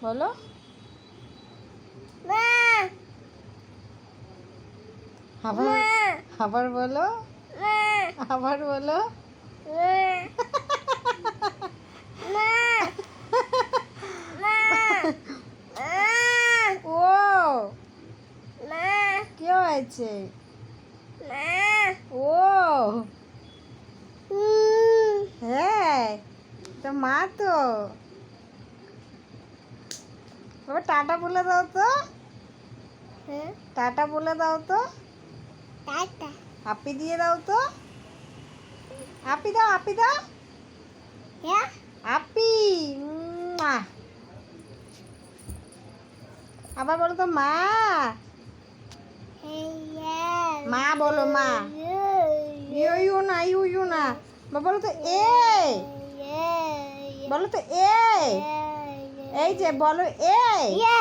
বলো মা আবার আবার বলো মা আবার বলো মা মা ও মা কি হয়েছে মা ও হ্যাঁ তো মা তো বাবা টাটা বলে দাও তো টাটা বলে দাও তো টাটা হাপি দিয়ে দাও তো হাপি দাও হাপি দাও হ্যাঁ হাপি আবার বলো তো মা মা বলো মা ইউ না ইউ না বলো তো এ বলো তো এ এই যে বলো এ